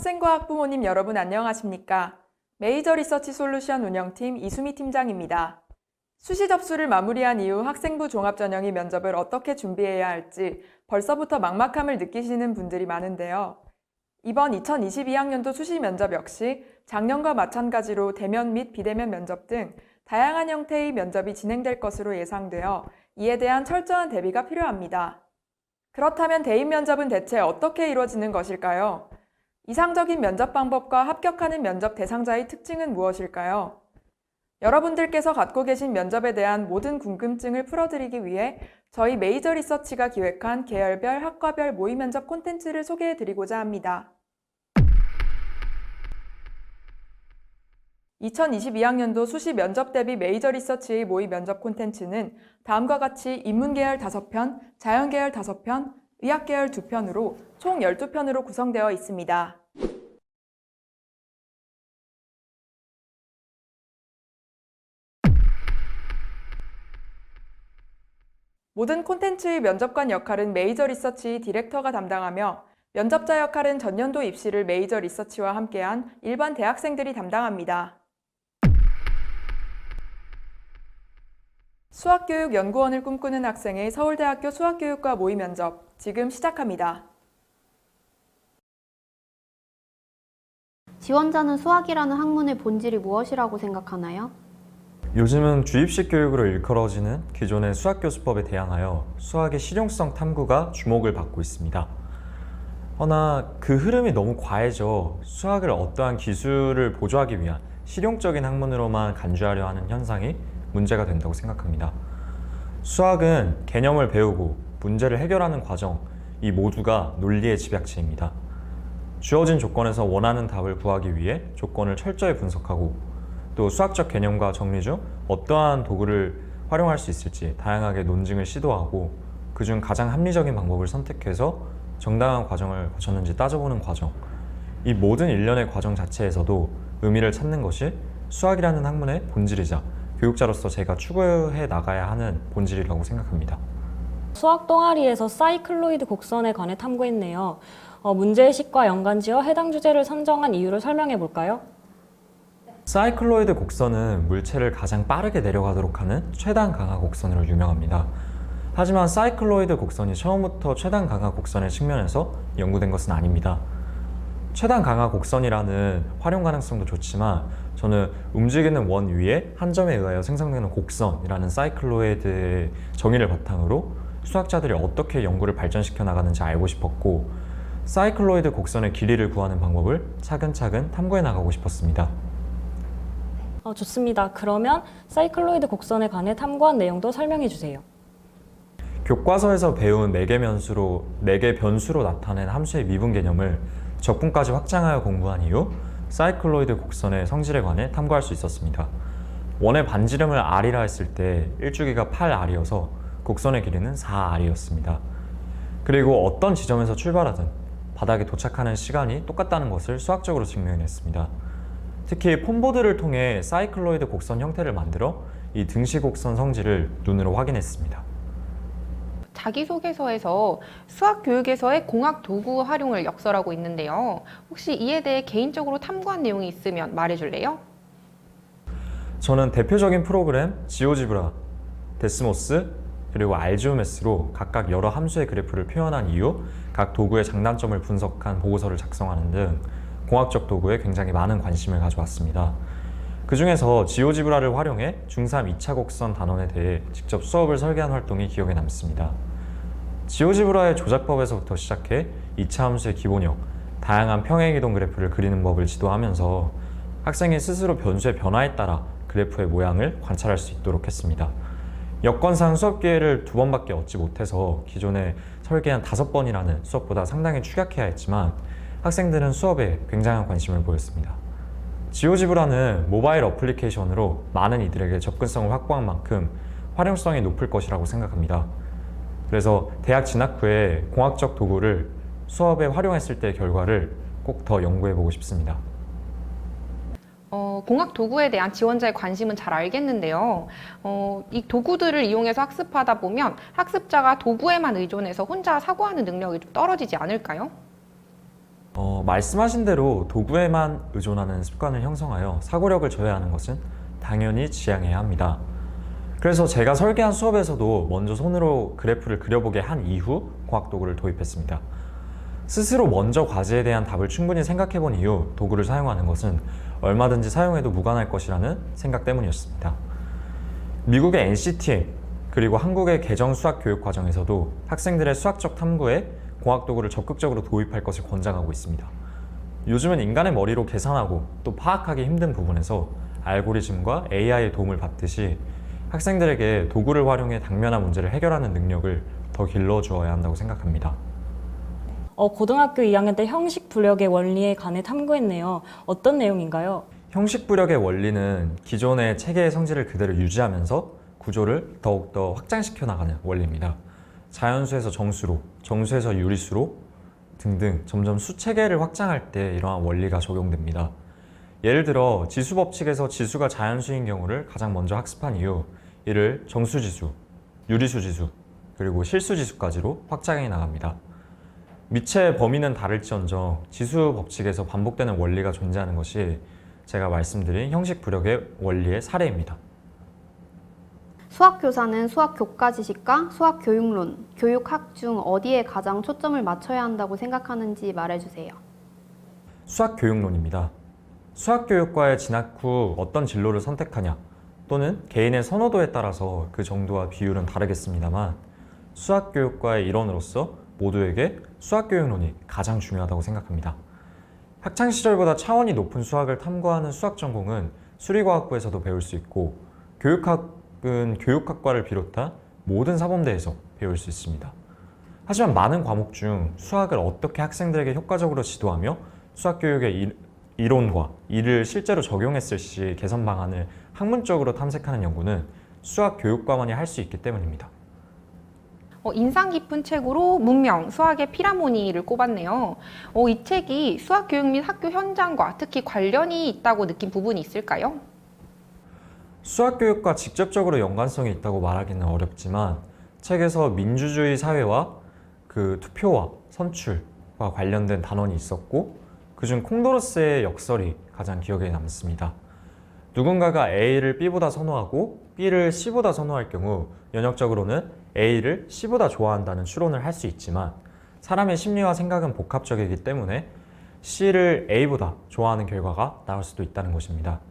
학생과 학부모님 여러분 안녕하십니까? 메이저 리서치 솔루션 운영팀 이수미 팀장입니다. 수시 접수를 마무리한 이후 학생부 종합전형의 면접을 어떻게 준비해야 할지 벌써부터 막막함을 느끼시는 분들이 많은데요. 이번 2022학년도 수시 면접 역시 작년과 마찬가지로 대면 및 비대면 면접 등 다양한 형태의 면접이 진행될 것으로 예상되어 이에 대한 철저한 대비가 필요합니다. 그렇다면 대인 면접은 대체 어떻게 이루어지는 것일까요? 이상적인 면접 방법과 합격하는 면접 대상자의 특징은 무엇일까요? 여러분들께서 갖고 계신 면접에 대한 모든 궁금증을 풀어드리기 위해 저희 메이저 리서치가 기획한 계열별, 학과별 모의 면접 콘텐츠를 소개해드리고자 합니다. 2022학년도 수시 면접 대비 메이저 리서치의 모의 면접 콘텐츠는 다음과 같이 인문계열 5편, 자연계열 5편, 의학계열 2편으로 총 12편으로 구성되어 있습니다. 모든 콘텐츠의 면접관 역할은 메이저 리서치 디렉터가 담당하며 면접자 역할은 전년도 입시를 메이저 리서치와 함께한 일반 대학생들이 담당합니다. 수학교육연구원을 꿈꾸는 학생의 서울대학교 수학교육과 모의 면접, 지금 시작합니다. 지원자는 수학이라는 학문의 본질이 무엇이라고 생각하나요? 요즘은 주입식 교육으로 일컬어지는 기존의 수학교수법에 대항하여 수학의 실용성 탐구가 주목을 받고 있습니다. 허나 그 흐름이 너무 과해져 수학을 어떠한 기술을 보조하기 위한 실용적인 학문으로만 간주하려 하는 현상이 문제가 된다고 생각합니다. 수학은 개념을 배우고 문제를 해결하는 과정, 이 모두가 논리의 집약체입니다. 주어진 조건에서 원하는 답을 구하기 위해 조건을 철저히 분석하고 또 수학적 개념과 정리 중 어떠한 도구를 활용할 수 있을지 다양하게 논증을 시도하고 그중 가장 합리적인 방법을 선택해서 정당한 과정을 거쳤는지 따져보는 과정, 이 모든 일련의 과정 자체에서도 의미를 찾는 것이 수학이라는 학문의 본질이자 교육자로서 제가 추구해 나가야 하는 본질이라고 생각합니다. 수학 동아리에서 사이클로이드 곡선에 관해 탐구했네요. 문제의식과 연관지어 해당 주제를 선정한 이유를 설명해 볼까요? 사이클로이드 곡선은 물체를 가장 빠르게 내려가도록 하는 최단 강하 곡선으로 유명합니다. 하지만 사이클로이드 곡선이 처음부터 최단 강하 곡선의 측면에서 연구된 것은 아닙니다. 최단 강하 곡선이라는 활용 가능성도 좋지만 저는 움직이는 원 위에 한 점에 의하여 생성되는 곡선이라는 사이클로이드의 정의를 바탕으로 수학자들이 어떻게 연구를 발전시켜 나가는지 알고 싶었고 사이클로이드 곡선의 길이를 구하는 방법을 차근차근 탐구해 나가고 싶었습니다. 좋습니다. 그러면 사이클로이드 곡선에 관해 탐구한 내용도 설명해 주세요. 교과서에서 배운 4개 변수로 나타낸 함수의 미분 개념을 적분까지 확장하여 공부한 이후 사이클로이드 곡선의 성질에 관해 탐구할 수 있었습니다. 원의 반지름을 r이라 했을 때 일주기가 8r이어서 곡선의 길이는 4r이었습니다. 그리고 어떤 지점에서 출발하든 바닥에 도착하는 시간이 똑같다는 것을 수학적으로 증명했습니다. 특히 폼보드를 통해 사이클로이드 곡선 형태를 만들어 이 등시곡선 성질을 눈으로 확인했습니다. 자기소개서에서 수학교육에서의 공학 도구 활용을 역설하고 있는데요. 혹시 이에 대해 개인적으로 탐구한 내용이 있으면 말해줄래요? 저는 대표적인 프로그램 지오지브라, 데스모스, 그리고 알지오메스로 각각 여러 함수의 그래프를 표현한 이후 각 도구의 장단점을 분석한 보고서를 작성하는 등 공학적 도구에 굉장히 많은 관심을 가져왔습니다. 그 중에서 지오지브라를 활용해 중3 2차 곡선 단원에 대해 직접 수업을 설계한 활동이 기억에 남습니다. 지오지브라의 조작법에서부터 시작해 2차 함수의 기본형, 다양한 평행이동 그래프를 그리는 법을 지도하면서 학생이 스스로 변수의 변화에 따라 그래프의 모양을 관찰할 수 있도록 했습니다. 여건상 수업 기회를 2번밖에 얻지 못해서 기존에 설계한 5번이라는 수업보다 상당히 축약해야 했지만 학생들은 수업에 굉장한 관심을 보였습니다. 지오지브라는 모바일 어플리케이션으로 많은 이들에게 접근성을 확보한 만큼 활용성이 높을 것이라고 생각합니다. 그래서 대학 진학 후에 공학적 도구를 수업에 활용했을 때의 결과를 꼭 더 연구해보고 싶습니다. 공학 도구에 대한 지원자의 관심은 잘 알겠는데요. 이 도구들을 이용해서 학습하다 보면 학습자가 도구에만 의존해서 혼자 사고하는 능력이 좀 떨어지지 않을까요? 말씀하신 대로 도구에만 의존하는 습관을 형성하여 사고력을 저해하는 것은 당연히 지양해야 합니다. 그래서 제가 설계한 수업에서도 먼저 손으로 그래프를 그려보게 한 이후 공학도구를 도입했습니다. 스스로 먼저 과제에 대한 답을 충분히 생각해본 이후 도구를 사용하는 것은 얼마든지 사용해도 무관할 것이라는 생각 때문이었습니다. 미국의 NCTM 그리고 한국의 개정 수학 교육 과정에서도 학생들의 수학적 탐구에 공학도구를 적극적으로 도입할 것을 권장하고 있습니다. 요즘은 인간의 머리로 계산하고 또 파악하기 힘든 부분에서 알고리즘과 AI의 도움을 받듯이 학생들에게 도구를 활용해 당면한 문제를 해결하는 능력을 더 길러주어야 한다고 생각합니다. 고등학교 2학년 때 형식 부력의 원리에 관해 탐구했네요. 어떤 내용인가요? 형식 부력의 원리는 기존의 체계의 성질을 그대로 유지하면서 구조를 더욱더 확장시켜 나가는 원리입니다. 자연수에서 정수로, 정수에서 유리수로 등등 점점 수체계를 확장할 때 이러한 원리가 적용됩니다. 예를 들어 지수 법칙에서 지수가 자연수인 경우를 가장 먼저 학습한 이후 이를 정수지수, 유리수지수, 그리고 실수지수까지로 확장해 나갑니다. 미체의 범위는 다를지언정 지수 법칙에서 반복되는 원리가 존재하는 것이 제가 말씀드린 형식 부력의 원리의 사례입니다. 수학교사는 수학 교과 지식과 수학 교육론, 교육학 중 어디에 가장 초점을 맞춰야 한다고 생각하는지 말해주세요. 수학 교육론입니다. 수학 교육과에 진학 후 어떤 진로를 선택하냐 또는 개인의 선호도에 따라서 그 정도와 비율은 다르겠습니다만 수학 교육과의 일원으로서 모두에게 수학 교육론이 가장 중요하다고 생각합니다. 학창 시절보다 차원이 높은 수학을 탐구하는 수학 전공은 수리과학부에서도 배울 수 있고 교육학은 교육학과를 비롯한 모든 사범대에서 배울 수 있습니다. 하지만 많은 과목 중 수학을 어떻게 학생들에게 효과적으로 지도하며 수학 교육의 이론과 이를 실제로 적용했을 시 개선 방안을 학문적으로 탐색하는 연구는 수학 교육과만이 할 수 있기 때문입니다. 인상 깊은 책으로 문명, 수학의 피라모니를 꼽았네요. 이 책이 수학 교육 및 학교 현장과 특히 관련이 있다고 느낀 부분이 있을까요? 수학 교육과 직접적으로 연관성이 있다고 말하기는 어렵지만 책에서 민주주의 사회와 그 투표와 선출과 관련된 단원이 있었고 그중 콩도로스의 역설이 가장 기억에 남습니다. 누군가가 A를 B보다 선호하고 B를 C보다 선호할 경우 연역적으로는 A를 C보다 좋아한다는 추론을 할 수 있지만 사람의 심리와 생각은 복합적이기 때문에 C를 A보다 좋아하는 결과가 나올 수도 있다는 것입니다.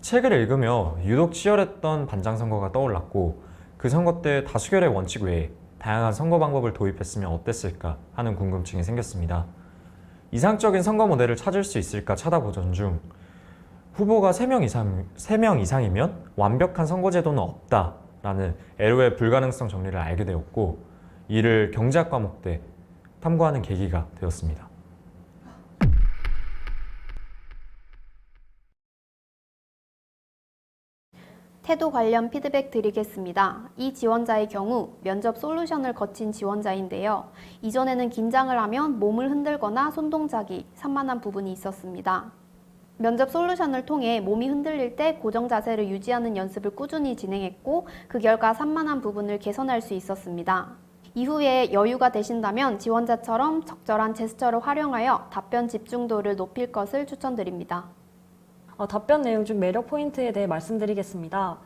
책을 읽으며 유독 치열했던 반장 선거가 떠올랐고 그 선거 때 다수결의 원칙 외에 다양한 선거 방법을 도입했으면 어땠을까 하는 궁금증이 생겼습니다. 이상적인 선거 모델을 찾을 수 있을까 찾아보던 중 후보가 3명 이상이면 완벽한 선거제도는 없다라는 애로의 불가능성 정리를 알게 되었고 이를 경제학 과목 때 탐구하는 계기가 되었습니다. 태도 관련 피드백 드리겠습니다. 이 지원자의 경우 면접 솔루션을 거친 지원자인데요. 이전에는 긴장을 하면 몸을 흔들거나 손동작이 산만한 부분이 있었습니다. 면접 솔루션을 통해 몸이 흔들릴 때 고정 자세를 유지하는 연습을 꾸준히 진행했고 그 결과 산만한 부분을 개선할 수 있었습니다. 이후에 여유가 되신다면 지원자처럼 적절한 제스처를 활용하여 답변 집중도를 높일 것을 추천드립니다. 답변 내용 중 매력 포인트에 대해 말씀드리겠습니다.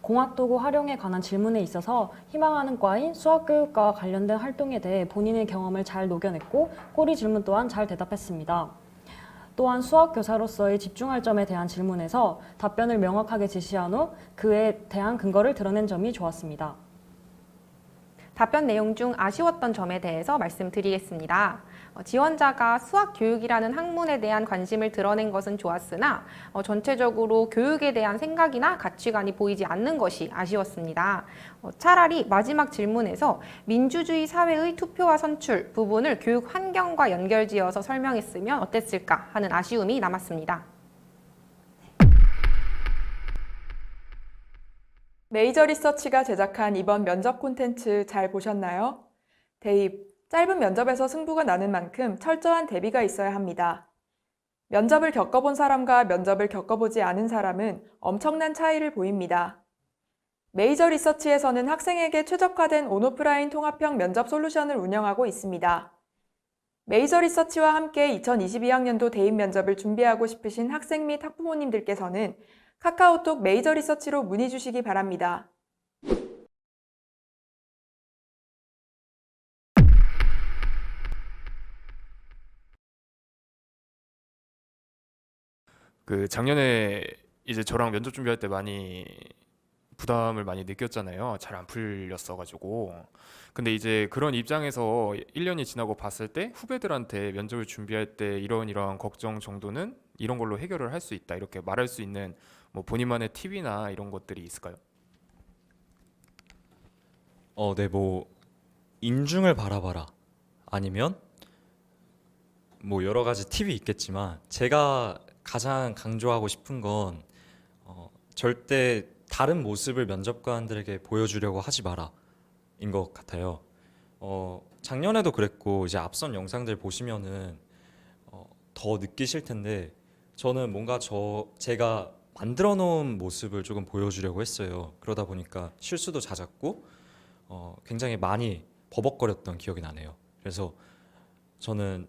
공학도구 활용에 관한 질문에 있어서 희망하는 과인 수학교육과 관련된 활동에 대해 본인의 경험을 잘 녹여냈고 꼬리 질문 또한 잘 대답했습니다. 또한 수학교사로서의 집중할 점에 대한 질문에서 답변을 명확하게 제시한 후 그에 대한 근거를 드러낸 점이 좋았습니다. 답변 내용 중 아쉬웠던 점에 대해서 말씀드리겠습니다. 지원자가 수학 교육이라는 학문에 대한 관심을 드러낸 것은 좋았으나 전체적으로 교육에 대한 생각이나 가치관이 보이지 않는 것이 아쉬웠습니다. 차라리 마지막 질문에서 민주주의 사회의 투표와 선출 부분을 교육 환경과 연결지어서 설명했으면 어땠을까 하는 아쉬움이 남았습니다. 메이저 리서치가 제작한 이번 면접 콘텐츠 잘 보셨나요? 대입, 짧은 면접에서 승부가 나는 만큼 철저한 대비가 있어야 합니다. 면접을 겪어본 사람과 면접을 겪어보지 않은 사람은 엄청난 차이를 보입니다. 메이저 리서치에서는 학생에게 최적화된 온오프라인 통합형 면접 솔루션을 운영하고 있습니다. 메이저 리서치와 함께 2022학년도 대입 면접을 준비하고 싶으신 학생 및 학부모님들께서는 카카오톡 메이저 리서치로 문의 주시기 바랍니다. 그 작년에 이제 저랑 면접 준비할 때 많이 부담을 많이 느꼈잖아요. 잘 안 풀렸어가지고. 근데 이제 그런 입장에서 1년이 지나고 봤을 때 후배들한테 면접을 준비할 때 이런 걱정 정도는 이런 걸로 해결을 할 수 있다. 이렇게 말할 수 있는 뭐 본인만의 팁이나 이런 것들이 있을까요? 네, 뭐 인중을 바라봐라. 아니면 뭐 여러 가지 팁이 있겠지만 제가 가장 강조하고 싶은 건 절대 다른 모습을 면접관들에게 보여주려고 하지 마라 인 것 같아요. 작년에도 그랬고 이제 앞선 영상들 보시면은 더 느끼실 텐데 저는 뭔가 제가 만들어 놓은 모습을 조금 보여주려고 했어요. 그러다 보니까 실수도 잦았고 굉장히 많이 버벅거렸던 기억이 나네요. 그래서 저는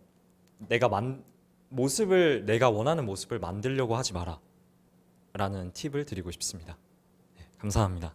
내가 원하는 모습을 만들려고 하지 마라 라는 팁을 드리고 싶습니다. 네, 감사합니다.